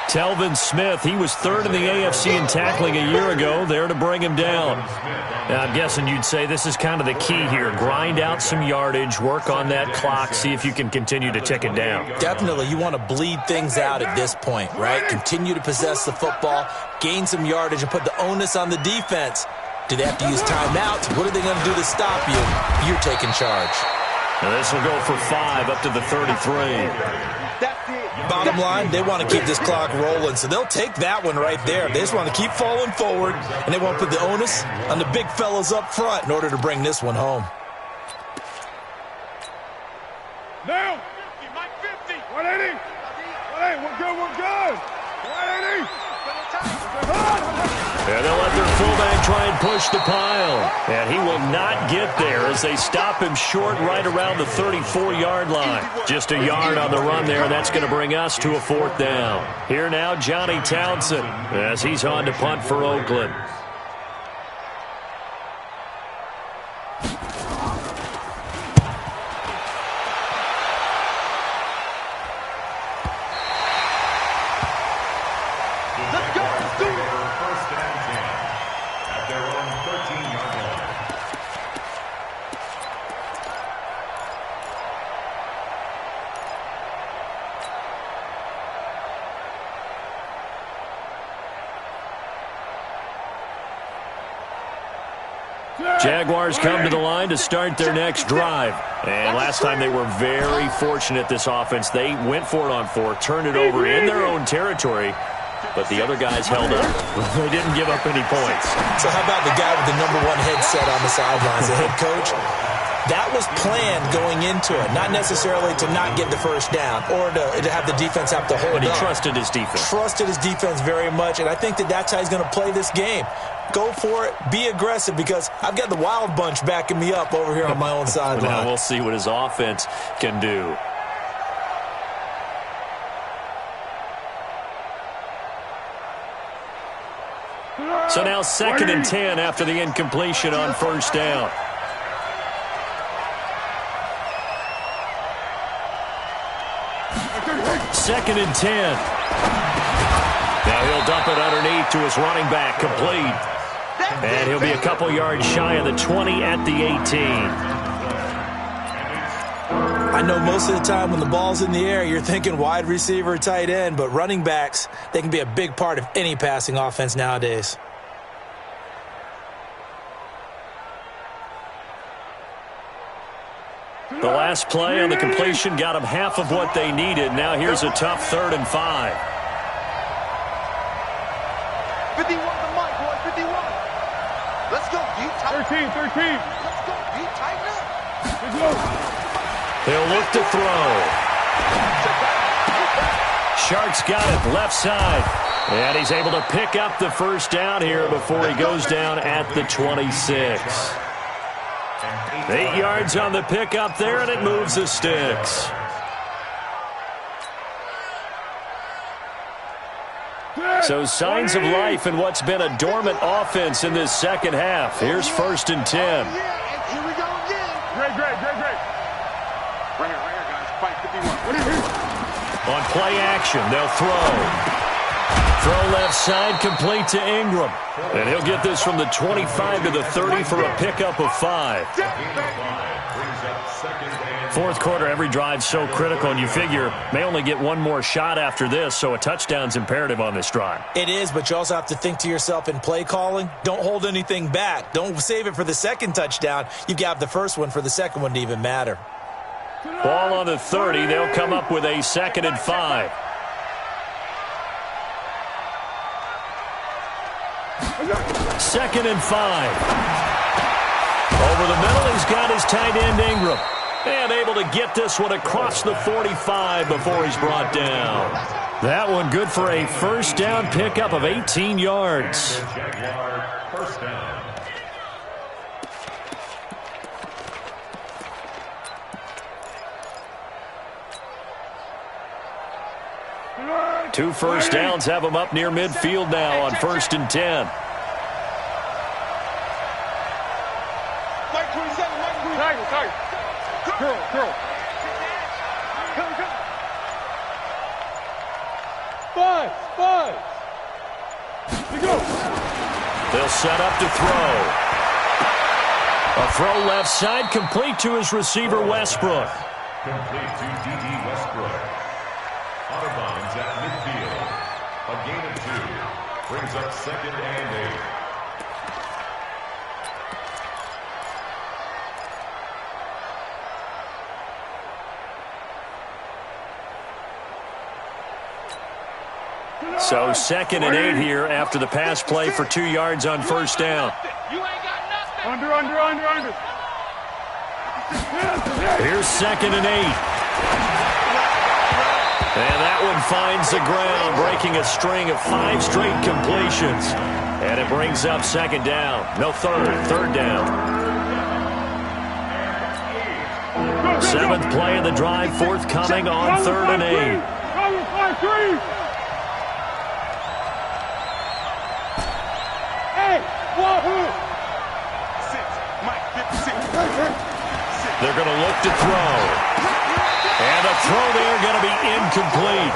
Telvin Smith, he was third in the AFC in tackling a year ago, there to bring him down. Now, I'm guessing you'd say this is kind of the key here. Grind out some yardage, work on that clock, see if you can continue to tick it down. Definitely, you want to bleed things out at this point, right? Continue to possess the football, gain some yardage, and put the onus on the defense. Do they have to use timeouts? What are they going to do to stop you? You're taking charge. Now this will go for 5 up to the 33. Bottom line, they want to keep this clock rolling, so they'll take that one right there. They just want to keep falling forward, and they want to put the onus on the big fellas up front in order to bring this one home. Now, 50, Mike 50. 180. 180, we're good. 180. And they'll let their fullback try and push the pile. And he will not get there as they stop him short right around the 34-yard line. Just a yard on the run there. That's going to bring us to a fourth down. Here now, Johnny Townsend as he's on to punt for Oakland. Jaguars come to the line to start their next drive. And last time they were very fortunate, this offense. They went for it on 4, turned it over in their own territory, but the other guys held up. They didn't give up any points. So how about the guy with the #1 headset on the sidelines, the head coach? That was planned going into it, not necessarily to not get the first down or to have the defense have to hold But he up. trusted his defense. Trusted his defense very much, and I think that's how he's going to play this game. Go for it. Be aggressive, because I've got the Wild Bunch backing me up over here on my own sideline. Now we'll see what his offense can do. So now 2nd and 10 after the incompletion on first down. Second and 10. Now he'll dump it underneath to his running back, complete. And he'll be a couple yards shy of the 20 at the 18. I know most of the time when the ball's in the air, you're thinking wide receiver, tight end, but running backs, they can be a big part of any passing offense nowadays. The last play on the completion got them half of what they needed. Now here's a tough 3rd and 5. 51 to Mike, boys, 51. Let's go, D. 13. Let's go, D. Tighten up. Let's go. He'll look to throw. Sharks got it left side. And he's able to pick up the first down here before he goes down at the 26. 8 yards on the pickup there, and it moves the sticks. So signs of life in what's been a dormant offense in this second half. Here's 1st and 10. Yeah, and here we go again. Great. Right here, guys. Fight 51. On play action, they'll throw. Throw left side, complete to Ingram. And he'll get this from the 25 to the 30 for a pickup of 5. Fourth quarter, every drive's so critical, and you figure may only get one more shot after this, so a touchdown's imperative on this drive. It is, but you also have to think to yourself in play calling, don't hold anything back. Don't save it for the second touchdown. You've got the first one for the second one to even matter. Ball on the 30. They'll come up with a 2nd and 5. Second and 5. Over the middle, he's got his tight end Ingram. And able to get this one across the 45 before he's brought down. That one good for a first down pickup of 18 yards. First down. Two first downs have him up near midfield now on 1st and 10. Mike 27, Mike 27. Tight. Curl. Come. 5. Let's go. They'll set up to throw. A throw left side, complete to his receiver Westbrook. Complete to D.D. Westbrook. Out of bounds at midfield. A gain of 2. Brings up 2nd and 8. So 2nd and 8 here after the pass play for 2 yards on first down. You ain't got nothing. Under. Here's 2nd and 8. And that one finds the ground, breaking a string of 5 straight completions. And it brings up 2nd down. No, third down. 7th play of the drive, forthcoming on 3rd and 8. Cover 5-3. Hey, Wahoo! 6, Mike 56. They're going to look to throw. And a throw there going to be incomplete.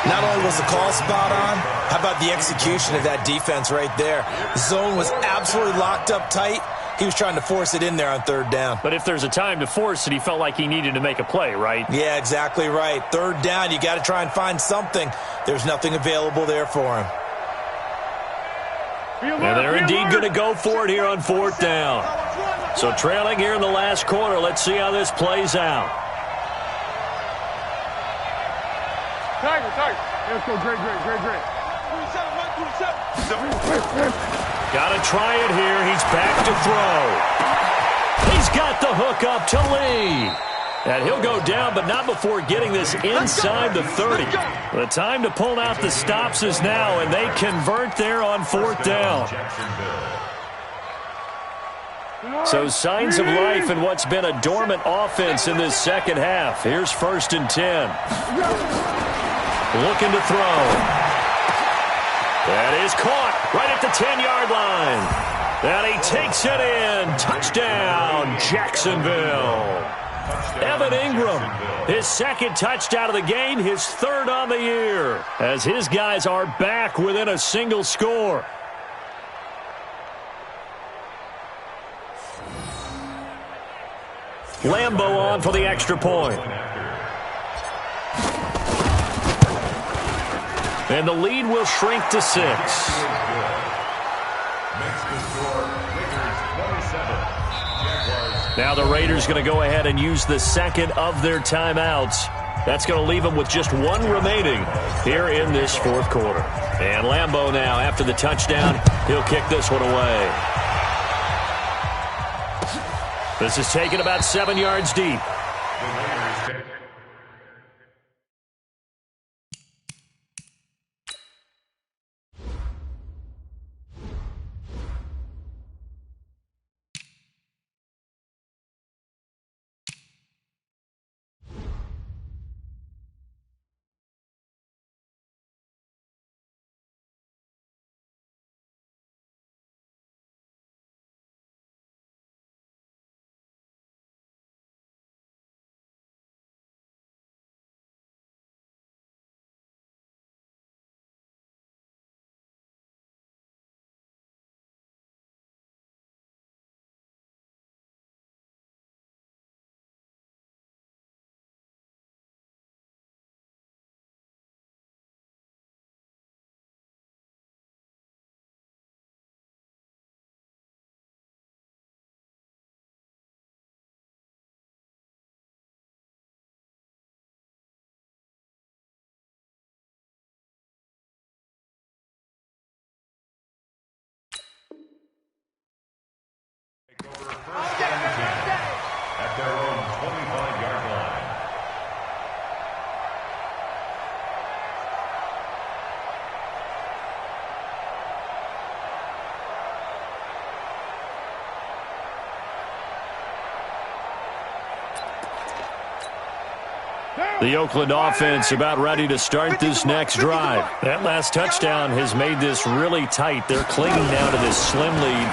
Not only was the call spot on, how about the execution of that defense right there? The zone was absolutely locked up tight. He was trying to force it in there on 3rd down. But if there's a time to force it, he felt like he needed to make a play, right? Yeah, exactly right. 3rd down, you got to try and find something. There's nothing available there for him. And they're indeed going to go for it here on 4th down. So trailing here in the last quarter. Let's see how this plays out. Tiger. Let's go, great. Got to try it here. He's back to throw. He's got the hook up to Lee. And he'll go down, but not before getting this inside the 30. The time to pull out the stops is now, and they convert there on 4th down. So signs of life in what's been a dormant offense in this second half. Here's 1st and 10. Looking to throw. That is caught right at the 10-yard line. And he takes it in. Touchdown, Jacksonville. Evan Ingram, his 2nd touchdown of the game, his 3rd on the year, as his guys are back within a single score. Lambo on for the extra point. And the lead will shrink to 6. Now the Raiders going to go ahead and use the 2nd of their timeouts. That's going to leave them with just 1 remaining here in this 4th quarter. And Lambo now, after the touchdown, he'll kick this one away. This is taken about 7 yards deep. At their own 25-yard line. The Oakland offense about ready to start this next drive. That last touchdown has made this really tight. They're clinging now to this slim lead.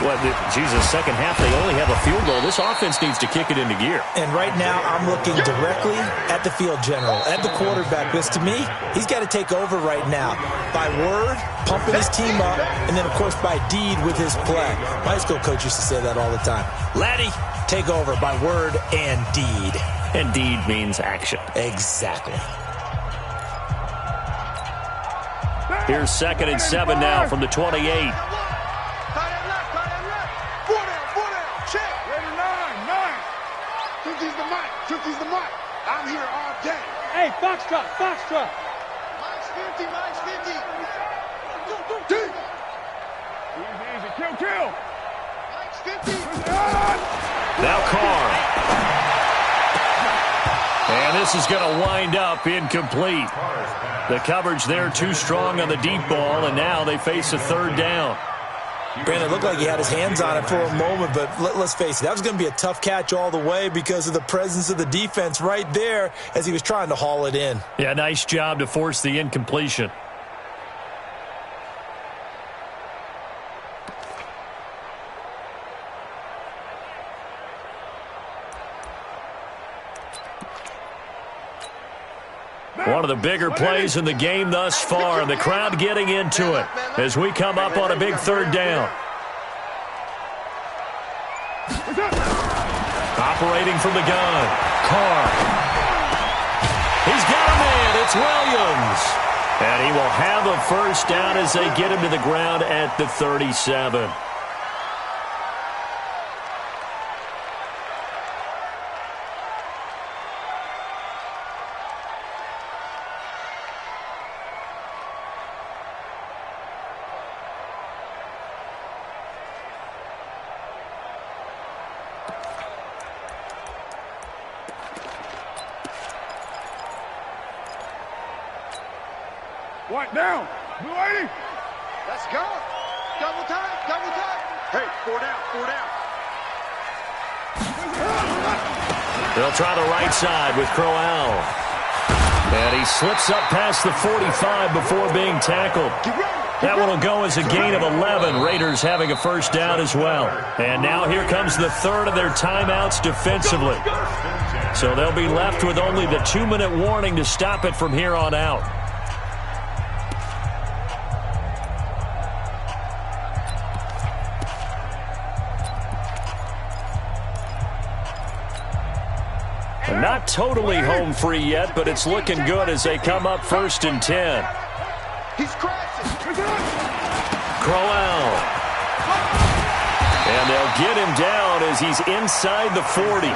Second half, they only have a field goal. This offense needs to kick it into gear. And right now, I'm looking directly at the field general, at the quarterback, because to me, he's got to take over right now. By word, pumping his team up, and then, of course, by deed with his play. My high school coach used to say that all the time. Laddie, take over by word and deed. And deed means action. Exactly. Here's 2nd and 7 now from the 28. Four down. Check. Ready, 9. 50's the mic. I'm here all day. Hey, Foxtrot. Mike's 50. Deep. Easy. Kill. Mike's 50. Now Carr. And this is going to wind up incomplete. The coverage there too strong on the deep ball, and now they face a 3rd down. Brandon, it looked like he had his hands on it for a moment, but let's face it, that was going to be a tough catch all the way because of the presence of the defense right there as he was trying to haul it in. Yeah, nice job to force the incompletion. One of the bigger plays in the game thus far, and the crowd getting into it as we come up on a big 3rd down. Operating from the gun, Carr. He's got a man. It's Williams. And he will have a first down as they get him to the ground at the 37. What now? Blue 80. Let's go. Double time, double time. Hey, 4 down, 4 down. They'll try the right side with Crowell. And he slips up past the 45 before being tackled. That one will go as a gain of 11. Raiders having a first down as well. And now here comes the third of their timeouts defensively. So they'll be left with only the 2-minute warning to stop it from here on out. Not totally home free yet, but it's looking good as they come up 1st and 10. He's crashing. Crowell. And they'll get him down as he's inside the 40.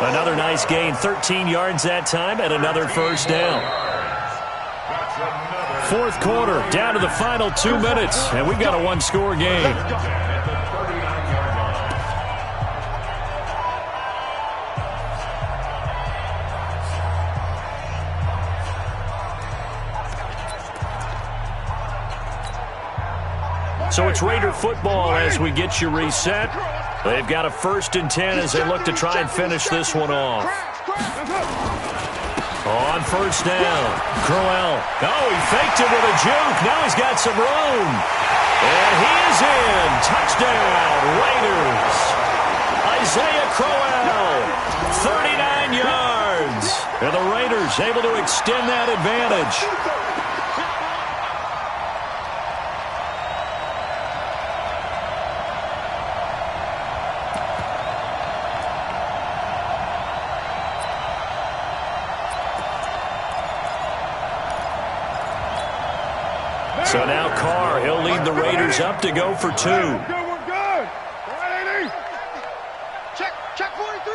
Another nice gain, 13 yards that time, and another first down. 4th quarter, down to the final 2 minutes, and we've got a one-score game. So it's Raider football as we get you reset. They've got a 1st and 10 as they look to try and finish this one off. On 1st down, Crowell. Oh, he faked it with a juke. Now he's got some room. And he is in. Touchdown, Raiders. Isaiah Crowell, 39 yards. And the Raiders able to extend that advantage. So now Carr, he'll lead the Raiders up to go for 2. We're good. 180. Check 43.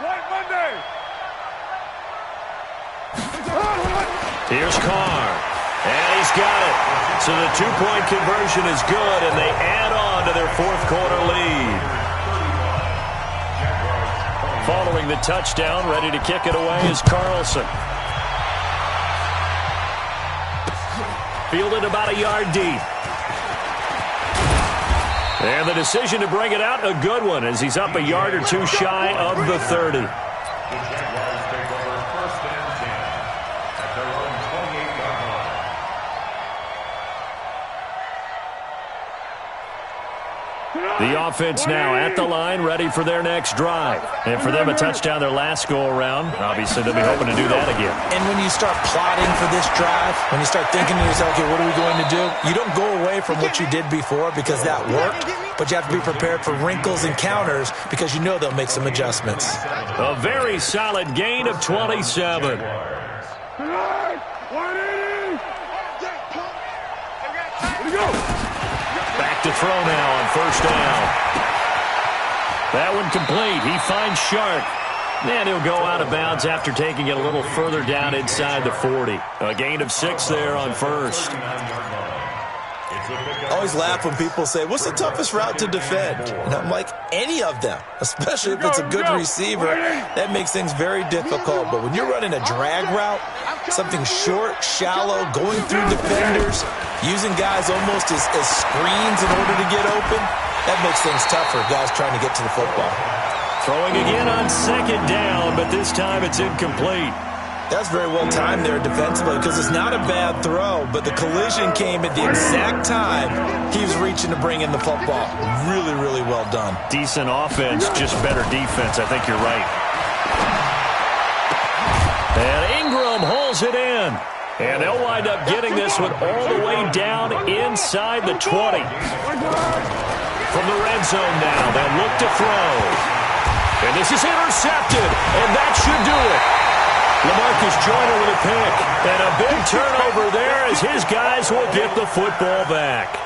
White Monday. Here's Carr. And he's got it. So the 2-point conversion is good, and they add on to their 4th quarter lead. Following the touchdown, ready to kick it away is Carlson. Fielded about a yard deep. And the decision to bring it out, a good one, as he's up a yard or 2 shy of the 30. The Jaguars take over 1st and 10 at their own 28-yard line. The offense now at the line, ready for their next drive. And for them, a touchdown their last go-around. Obviously, they'll be hoping to do that again. And when you start plotting for this drive, when you start thinking to yourself, okay, what are we going to do? You don't go away from what you did before because that worked, but you have to be prepared for wrinkles and counters because you know they'll make some adjustments. A very solid gain of 27. 180. Here we go. Back to throw now on 1st down. That one complete. He finds Sharp. And he'll go out of bounds after taking it a little further down inside the 40. A gain of 6 there on 1st. I always laugh when people say, what's the toughest route to defend? And I'm like, any of them, especially if it's a good receiver. That makes things very difficult. But when you're running a drag route, something short, shallow, going through defenders, using guys almost as screens in order to get open, that makes things tougher, guys trying to get to the football. Throwing again on 2nd down, but this time it's incomplete. That's very well timed there defensively because it's not a bad throw, but the collision came at the exact time he was reaching to bring in the football. Really, really well done. Decent offense, just better defense. I think you're right. And Ingram holds it in. And they'll wind up getting this one all the way down inside the 20. From the red zone now, they'll look to throw. And this is intercepted, and that should do it. LaMarcus Joyner with a pick. And a big turnover there as his guys will get the football back.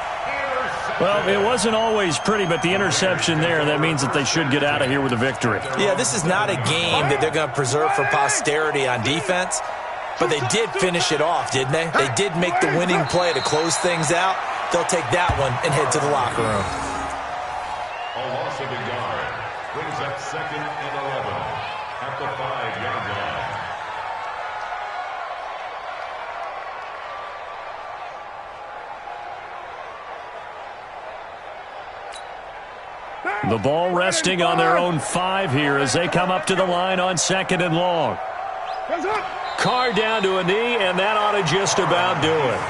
Well, it wasn't always pretty, but the interception there, that means that they should get out of here with a victory. Yeah, this is not a game that they're going to preserve for posterity on defense, but they did finish it off, didn't they? They did make the winning play to close things out. They'll take that one and head to the locker room. A loss of a yard brings up 2nd and 11 at the 5-yard line. The ball resting on their own 5 here as they come up to the line on 2nd and long. Carr down to a knee, and that ought to just about do it.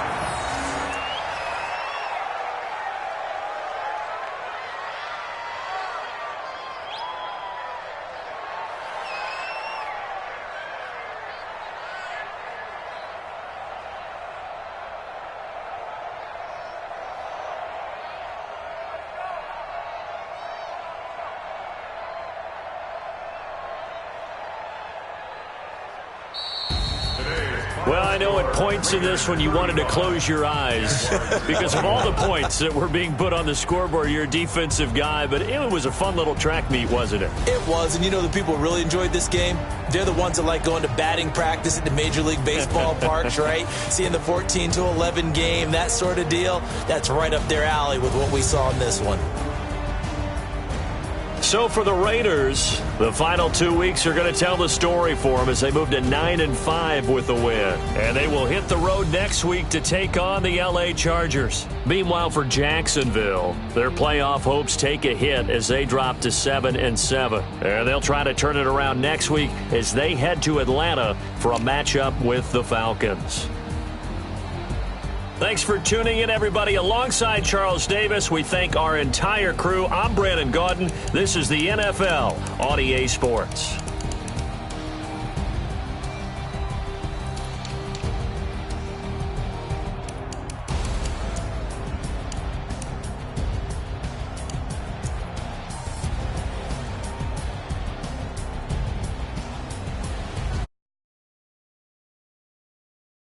Well, I know at points in this one you wanted to close your eyes because of all the points that were being put on the scoreboard. You're a defensive guy, but it was a fun little track meet, wasn't it? It was, and you know the people who really enjoyed this game? They're the ones that like going to batting practice at the Major League Baseball parks, right? Seeing the 14-11 game, that sort of deal. That's right up their alley with what we saw in this one. So for the Raiders, the final 2 weeks are going to tell the story for them as they move to 9-5 with the win. And they will hit the road next week to take on the L.A. Chargers. Meanwhile, for Jacksonville, their playoff hopes take a hit as they drop to 7-7. And they'll try to turn it around next week as they head to Atlanta for a matchup with the Falcons. Thanks for tuning in, everybody. Alongside Charles Davis, we thank our entire crew. I'm Brandon Gaudin. This is the NFL on EA Sports.